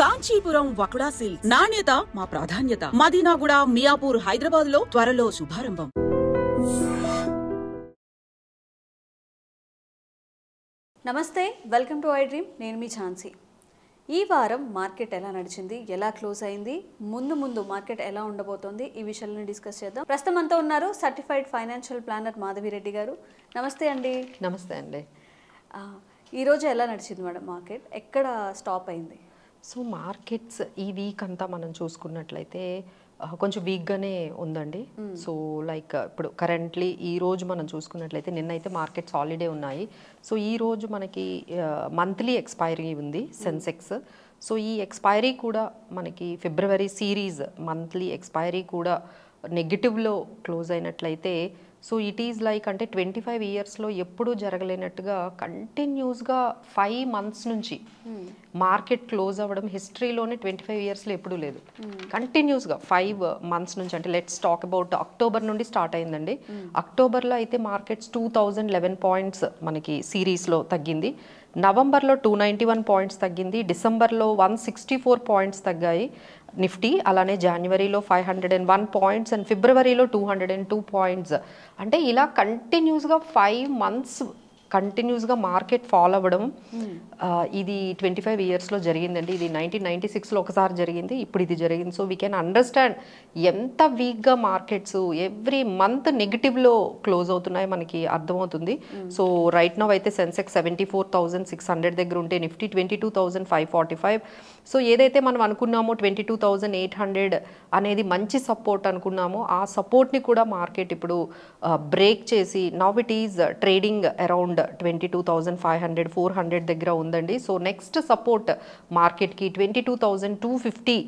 Kanchipuram వకుడా silks నాణ్యత మా ప్రాధాన్యత. మదీనాగూడ, మియాపూర్, హైదరాబాద్ లో త్వరలో శుభారంభం. నమస్తే, వెల్కమ్ టు ఐ డ్రీమ్. నేను మీ ఝాన్సీ. ఈ వారం మార్కెట్ ఎలా నడిచింది, ఎలా క్లోజ్ అయింది, ముందు మార్కెట్ ఎలా ఉండబోతోంది, ఈ విషయాలను డిస్కస్ చేద్దాం. ప్రస్తుతం అంతా ఉన్నారు సర్టిఫైడ్ ఫైనాన్షియల్ ప్లానర్ మాధవిరెడ్డి గారు. నమస్తే అండి. నమస్తే అండి. ఈరోజు ఎలా నడిచింది మేడం మార్కెట్, ఎక్కడ స్టాప్ అయింది? సో మార్కెట్స్ ఈ వీక్ అంతా మనం చూసుకున్నట్లయితే కొంచెం వీక్గానే ఉందండి. సో లైక్ ఇప్పుడు కరెంట్లీ ఈ రోజు మనం చూసుకున్నట్లయితే నిన్నైతే మార్కెట్స్ హాలిడే ఉన్నాయి. సో ఈ రోజు మనకి మంత్లీ ఎక్స్పైరీ ఉంది సెన్సెక్స్. సో ఈ ఎక్స్పైరీ కూడా మనకి ఫిబ్రవరి సిరీస్ మంత్లీ ఎక్స్పైరీ కూడా నెగిటివ్లో క్లోజ్ అయినట్లయితే సో ఇట్ ఈజ్ లైక్ అంటే 25 ఇయర్స్లో ఎప్పుడూ జరగలేనట్టుగా కంటిన్యూస్గా 5 months నుంచి మార్కెట్ క్లోజ్ అవ్వడం హిస్టరీలోనే 25 ఇయర్స్లో ఎప్పుడూ లేదు. కంటిన్యూస్గా 5 months నుంచి అంటే లెట్స్ టాక్ అబౌట్ అక్టోబర్ నుండి స్టార్ట్ అయిందండి. అక్టోబర్లో అయితే మార్కెట్స్ 2011 పాయింట్స్ మనకి సిరీస్లో తగ్గింది. నవంబర్లో 291 పాయింట్స్ తగ్గింది. డిసెంబర్లో 164 పాయింట్స్ తగ్గాయి నిఫ్టీ. అలానే జనవరిలో 501 పాయింట్స్ అండ్ ఫిబ్రవరిలో 202 పాయింట్స్. అంటే ఇలా కంటిన్యూస్గా 5 months కంటిన్యూస్గా మార్కెట్ ఫాలో అవ్వడం ఇది 25 ఇయర్స్లో జరిగిందండి. ఇది 1996లో ఒకసారి జరిగింది, ఇప్పుడు ఇది జరిగింది. సో వీ కెన్ అండర్స్టాండ్ ఎంత వీక్గా మార్కెట్స్ ఎవ్రీ మంత్ నెగిటివ్లో క్లోజ్ అవుతున్నాయి మనకి అర్థమవుతుంది. సో రైట్ నౌ అయితే సెన్సెక్స్ 74,600 దగ్గర ఉంటే నిఫ్టీ 22,545. సో ఏదైతే మనం అనుకున్నామో 22,800 అనేది మంచి సపోర్ట్ అనుకున్నామో ఆ సపోర్ట్ని కూడా మార్కెట్ ఇప్పుడు బ్రేక్ చేసి now it is trading around 22,500, 400 దగ్గర ఉందండి. సో నెక్స్ట్ సపోర్ట్ మార్కెట్కి 22,250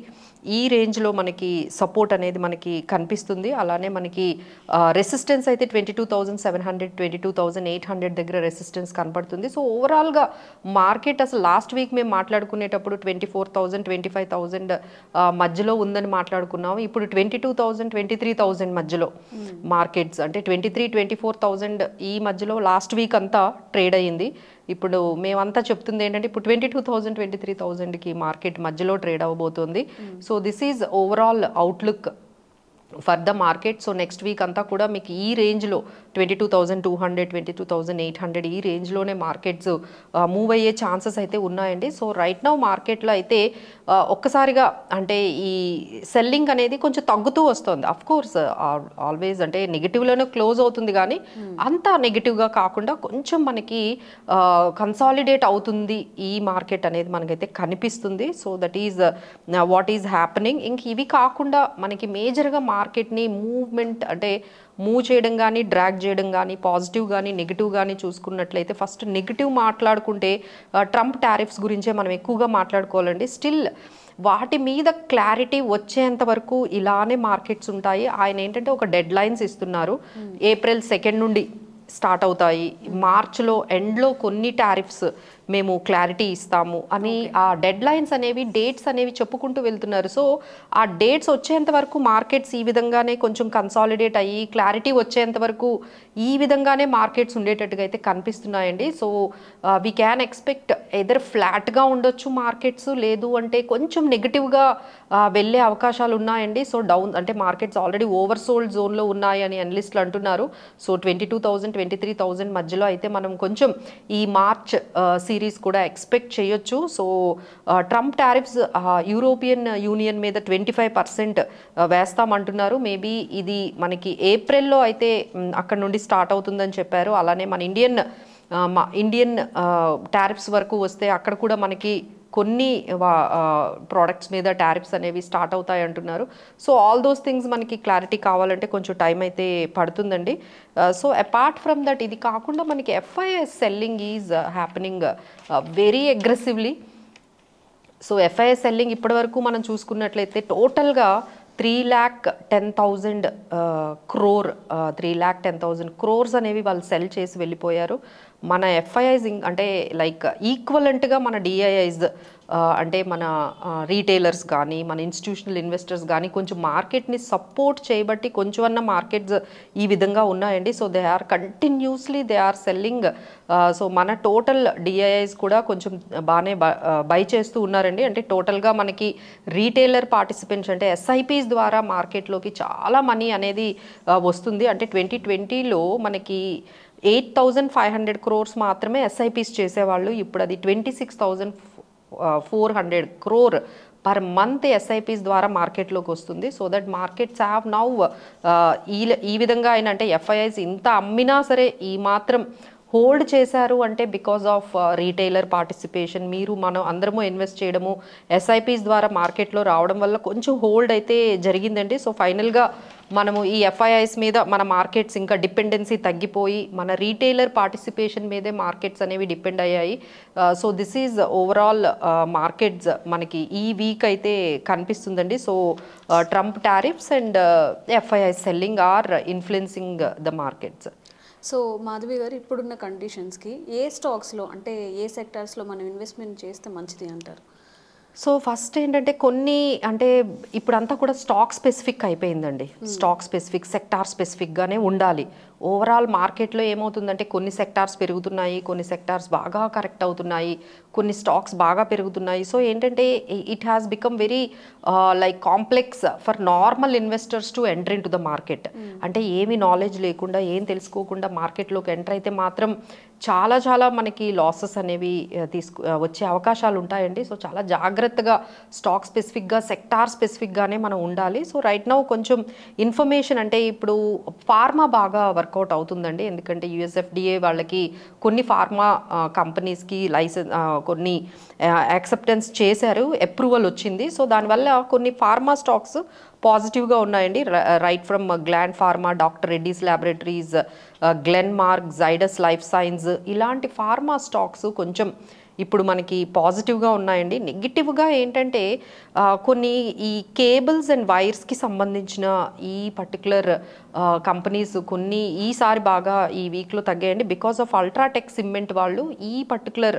ఈ రేంజ్లో మనకి సపోర్ట్ అనేది మనకి కనిపిస్తుంది. అలానే మనకి రెసిస్టెన్స్ అయితే 22,700, 22,800 దగ్గర రెసిస్టెన్స్ కనపడుతుంది. సో ఓవరాల్గా మార్కెట్ అసలు లాస్ట్ వీక్ మేము మాట్లాడుకునేటప్పుడు 24,000, 25,000 మధ్యలో ఉందని మాట్లాడుకున్నాము. ఇప్పుడు 22,000, 23,000 మధ్యలో మార్కెట్స్ అంటే 23,000, 24,000 ఈ మధ్యలో లాస్ట్ వీక్ అంతా ట్రేడ్ అయ్యింది. ఇప్పుడు మేమంతా చెప్తుంది ఏంటంటే ఇప్పుడు 22,000, 23,000కి మార్కెట్ మధ్యలో ట్రేడ్ అవ్వబోతుంది. So this is overall outlook for the market. So next week అంతా కూడా మీకు ఈ రేంజ్లో 22,200, 22,800 ఈ రేంజ్లోనే మార్కెట్స్ మూవ్ అయ్యే ఛాన్సెస్ అయితే ఉన్నాయండి. సో రైట్ నౌ మార్కెట్లో అయితే ఒక్కసారిగా అంటే ఈ సెల్లింగ్ అనేది కొంచెం తగ్గుతూ వస్తుంది. అఫ్ కోర్స్ ఆల్వేస్ అంటే నెగిటివ్లోనే క్లోజ్ అవుతుంది కానీ అంత నెగిటివ్గా కాకుండా కొంచెం మనకి కన్సాలిడేట్ అవుతుంది ఈ మార్కెట్ అనేది మనకైతే కనిపిస్తుంది. So that is what is happening. ఇంక ఇవి కాకుండా మనకి మేజర్గా మార్కెట్ని మూవ్మెంట్ అంటే మూవ్ చేయడం కానీ డ్రాగ్ చేయడం కానీ పాజిటివ్ కానీ నెగిటివ్ కానీ చూసుకున్నట్లయితే ఫస్ట్ నెగిటివ్ మాట్లాడుకుంటే ట్రంప్ టారిఫ్స్ గురించే మనం ఎక్కువగా మాట్లాడుకోవాలండి. స్టిల్ వాటి మీద క్లారిటీ వచ్చేంత వరకు ఇలానే మార్కెట్స్ ఉంటాయి. ఆయన ఏంటంటే ఒక డెడ్ లైన్స్ ఇస్తున్నారు. April 2 నుండి స్టార్ట్ అవుతాయి, మార్చ్లో ఎండ్లో కొన్ని టారిఫ్స్ మేము క్లారిటీ ఇస్తాము అని ఆ డెడ్ లైన్స్ అనేవి డేట్స్ అనేవి చెప్పుకుంటూ వెళ్తున్నారు. సో ఆ డేట్స్ వచ్చేంత వరకు మార్కెట్స్ ఈ విధంగానే కొంచెం కన్సాలిడేట్ అయ్యి క్లారిటీ వచ్చేంత వరకు ఈ విధంగానే మార్కెట్స్ ఉండేటట్టుగా అయితే కనిపిస్తున్నాయండి. So we can expect either ఫ్లాట్గా ఉండొచ్చు మార్కెట్స్, లేదు అంటే కొంచెం నెగిటివ్గా వెళ్ళే అవకాశాలు ఉన్నాయండి. సో డౌన్ అంటే మార్కెట్స్ ఆల్రెడీ ఓవర్ సోల్డ్ జోన్లో ఉన్నాయి అని అనలిస్టులు అంటున్నారు. సో 22,000, 23,000 మధ్యలో అయితే మనం కొంచెం ఈ మార్చ్ సిరీస్ కూడా ఎక్స్పెక్ట్ చేయొచ్చు. So Trump tariffs European union మీద 25% వేస్తామంటున్నారు. మేబీ ఇది మనకి ఏప్రిల్లో అయితే అక్కడ నుండి స్టార్ట్ అవుతుందని చెప్పారు. అలానే మన ఇండియన్ టారిఫ్స్ వరకు వస్తే అక్కడ కూడా మనకి కొన్ని ప్రోడక్ట్స్ మీద టారిఫ్స్ అనేవి స్టార్ట్ అవుతాయి అంటున్నారు. సో ఆల్ దోస్ థింగ్స్ మనకి క్లారిటీ కావాలంటే కొంచెం టైం అయితే పడుతుందండి. సో అపార్ట్ ఫ్రమ్ దట్ ఇది కాకుండా మనకి FIS selling is happening very aggressively. So FIS selling ఇప్పటి వరకు మనం చూసుకున్నట్లయితే టోటల్గా 3,10,000 crore 3,10,000 crores అనేవి వాళ్ళు సెల్ చేసి వెళ్ళిపోయారు. మన FIIs అంటే లైక్ ఈక్వలెంట్గా మన DIIs అంటే మన రీటైలర్స్ కానీ మన ఇన్స్టిట్యూషనల్ ఇన్వెస్టర్స్ కానీ కొంచెం మార్కెట్ని సపోర్ట్ చేయబట్టి కొంచెం అన్న మార్కెట్స్ ఈ విధంగా ఉన్నాయండి. So they are continuously they are selling. So మన టోటల్ డిఐఐస్ కూడా కొంచెం బాగానే బై చేస్తూ ఉన్నారండి. అంటే టోటల్గా మనకి రీటైలర్ పార్టిసిపెంట్స్ అంటే ఎస్ఐపిస్ ద్వారా మార్కెట్లోకి చాలా మనీ అనేది వస్తుంది. అంటే 2020లో మనకి 8,500 crores మాత్రమే ఎస్ఐపిస్ చేసేవాళ్ళు. ఇప్పుడు అది 26,400 crore పర్ మంత్ ఎస్ఐపిస్ ద్వారా మార్కెట్లోకి వస్తుంది. So that markets have now ఈ విధంగా అయినా అంటే ఎఫ్ఐఐస్ ఇంత అమ్మినా సరే ఈ మాత్రం హోల్డ్ చేశారు అంటే బికాజ్ ఆఫ్ రీటైలర్ పార్టిసిపేషన్. మీరు మనం అందరము ఇన్వెస్ట్ చేయడము ఎస్ఐపిస్ ద్వారా మార్కెట్లో రావడం వల్ల కొంచెం హోల్డ్ అయితే జరిగిందండి. సో ఫైనల్గా మనము ఈ ఎఫ్ఐఐస్ మీద మన మార్కెట్స్ ఇంకా డిపెండెన్సీ తగ్గిపోయి మన రీటైలర్ పార్టిసిపేషన్ మీదే మార్కెట్స్ అనేవి డిపెండ్ అయ్యాయి. So this is overall markets మనకి ఈ వీక్ అయితే కనిపిస్తుందండి. So Trump tariffs and FIIs selling are influencing the markets. So Madhavi garu, ఇప్పుడున్న కండిషన్స్కి ఏ స్టాక్స్లో అంటే ఏ సెక్టార్స్లో మనం ఇన్వెస్ట్మెంట్ చేస్తే మంచిది అంటారు? సో ఫస్ట్ ఏంటంటే కొన్ని అంటే ఇప్పుడంతా కూడా స్టాక్ స్పెసిఫిక్ అయిపోయిందండి. స్టాక్ స్పెసిఫిక్ సెక్టార్ స్పెసిఫిక్గానే ఉండాలి. ఓవరాల్ మార్కెట్లో ఏమవుతుందంటే కొన్ని సెక్టార్స్ పెరుగుతున్నాయి, కొన్ని సెక్టార్స్ బాగా కరెక్ట్ అవుతున్నాయి, కొన్ని స్టాక్స్ బాగా పెరుగుతున్నాయి. సో ఏంటంటే it has become very like complex for normal investors to enter in to the market. అంటే ఏమి నాలెడ్జ్ లేకుండా ఏం తెలుసుకోకుండా మార్కెట్లోకి ఎంటర్ అయితే మాత్రం చాలా చాలా మనకి లాసెస్ అనేవి వచ్చే అవకాశాలు ఉంటాయండి. సో చాలా జాగ్రత్తగా స్టాక్ స్పెసిఫిక్గా సెక్టార్ స్పెసిఫిక్గానే మనం ఉండాలి. సో రైట్ నౌ కొంచెం ఇన్ఫర్మేషన్ అంటే ఇప్పుడు ఫార్మా బాగా వర్కౌట్ అవుతుందండి. ఎందుకంటే యుఎస్ఎఫ్డిఏ వాళ్ళకి కొన్ని ఫార్మా కంపెనీస్కి లైసెన్స్ కొన్ని యాక్సెప్టెన్స్ చేశారు, అప్రూవల్ వచ్చింది. సో దానివల్ల కొన్ని ఫార్మా స్టాక్స్ పాజిటివ్గా ఉన్నాయండి. Right from Gland Pharma, doctor Reddy's laboratories, Glenmark, Zydus life science ఇలాంటి ఫార్మా స్టాక్స్ కొంచెం ఇప్పుడు మనకి పాజిటివ్గా ఉన్నాయండి. నెగిటివ్గా ఏంటంటే కొన్ని ఈ కేబుల్స్ అండ్ వైర్స్కి సంబంధించిన ఈ పర్టికులర్ కంపెనీస్ కొన్ని ఈసారి బాగా ఈ వీక్లో తగ్గాయండి. బికాస్ ఆఫ్ అల్ట్రాటెక్ సిమెంట్ వాళ్ళు ఈ పర్టికులర్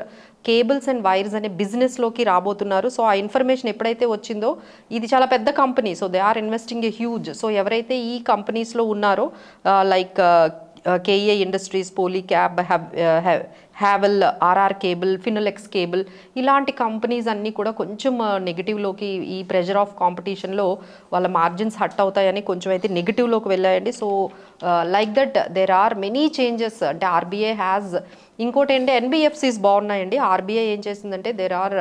కేబుల్స్ అండ్ వైర్స్ అనే బిజినెస్లోకి రాబోతున్నారు. సో ఆ ఇన్ఫర్మేషన్ ఎప్పుడైతే వచ్చిందో ఇది చాలా పెద్ద company. So they are investing a huge. So ఎవరైతే ఈ కంపెనీస్లో ఉన్నారో like KEI industries, Polycab, Havells, RR cable, Finolex cable ఇలాంటి కంపెనీస్ అన్నీ కూడా కొంచెం నెగిటివ్లోకి ఈ ప్రెషర్ ఆఫ్ కాంపిటీషన్లో వాళ్ళ మార్జిన్స్ హట్ అవుతాయని కొంచెం అయితే నెగిటివ్లోకి వెళ్ళాయండి. So like that there are many changes. అంటే ఆర్బీఐ హ్యాస్ ఇంకోటి ఏంటంటే ఎన్బిఎఫ్సిస్ బాగున్నాయండి. ఆర్బీఐ ఏం చేసిందంటే దేర్ ఆర్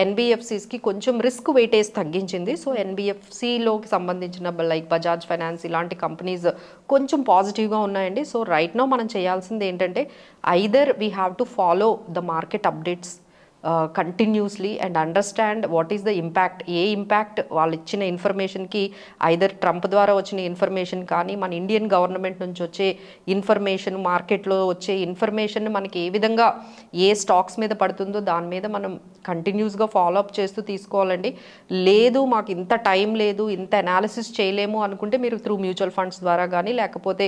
ఎన్బిఎఫ్సిస్కి కొంచెం రిస్క్ వెయిటేజ్ తగ్గించింది. సో ఎన్బిఎఫ్సిలోకి సంబంధించిన లైక్ బజాజ్ ఫైనాన్స్ ఇలాంటి కంపెనీస్ కొంచెం పాజిటివ్గా ఉన్నాయండి. సో రైట్ నౌ మనం చేయాల్సింది ఏంటంటే either we have to follow the market updates continuously and understand what is the impact. A impact వాళ్ళు ఇచ్చిన ఇన్ఫర్మేషన్కి ఐదర్ ట్రంప్ ద్వారా వచ్చిన ఇన్ఫర్మేషన్ కానీ మన ఇండియన్ గవర్నమెంట్ నుంచి వచ్చే ఇన్ఫర్మేషన్, మార్కెట్లో వచ్చే ఇన్ఫర్మేషన్ మనకి ఏ విధంగా ఏ స్టాక్స్ మీద పడుతుందో దాని మీద మనం కంటిన్యూస్గా ఫాలోఅప్ చేస్తూ తీసుకోవాలండి. లేదు మాకు ఇంత టైం లేదు, ఇంత అనాలిసిస్ చేయలేము అనుకుంటే మీరు త్రూ మ్యూచువల్ ఫండ్స్ ద్వారా కానీ లేకపోతే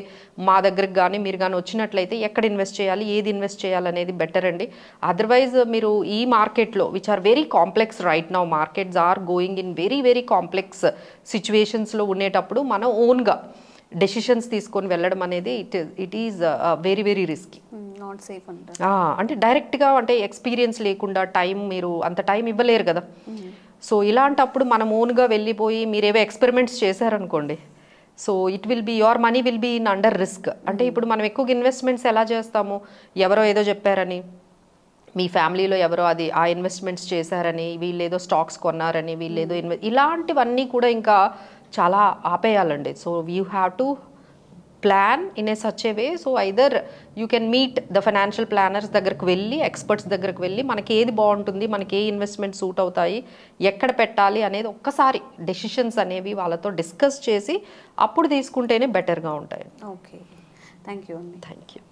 మా దగ్గరకు కానీ మీరు కానీ వచ్చినట్లయితే ఎక్కడ ఇన్వెస్ట్ చేయాలి, ఏది ఇన్వెస్ట్ చేయాలనేది బెటర్ అండి. అదర్వైజ్ మీరు ఈ మార్కెట్లో which are very complex right now, markets are going in very very complex సిచ్యువేషన్స్లో ఉండేటప్పుడు మనం ఓన్గా డెసిషన్స్ తీసుకొని వెళ్ళడం అనేది it is very very risky, not safe అంటారు. అంటే డైరెక్ట్గా అంటే ఎక్స్పీరియన్స్ లేకుండా టైం మీరు అంత టైం ఇవ్వలేరు కదా. సో ఇలాంటప్పుడు మనం ఓన్గా వెళ్ళిపోయి మీరేవో ఎక్స్పెరిమెంట్స్ చేశారనుకోండి, so it will be your money will be in under risk. అంటే ఇప్పుడు మనం ఎక్కువగా ఇన్వెస్ట్మెంట్స్ ఎలా చేస్తాము, ఎవరో ఏదో చెప్పారని, మీ ఫ్యామిలీలో ఎవరో అది ఆ ఇన్వెస్ట్మెంట్స్ చేశారని, వీళ్ళేదో స్టాక్స్ కొన్నారని, వీళ్ళేదో ఇలాంటివన్నీ కూడా ఇంకా చాలా ఆపేయాలండి. So you have to plan in a such a way. So either you can meet the financial planners దగ్గరకు వెళ్ళి, ఎక్స్పర్ట్స్ దగ్గరకు వెళ్ళి మనకి ఏది బాగుంటుంది, మనకి ఏ ఇన్వెస్ట్మెంట్ సూట్ అవుతాయి, ఎక్కడ పెట్టాలి అనేది ఒక్కసారి డెసిషన్స్ అనేవి వాళ్ళతో డిస్కస్ చేసి అప్పుడు తీసుకుంటేనే బెటర్గా ఉంటాయి. ఓకే, థ్యాంక్ యూ అండి. Thank you.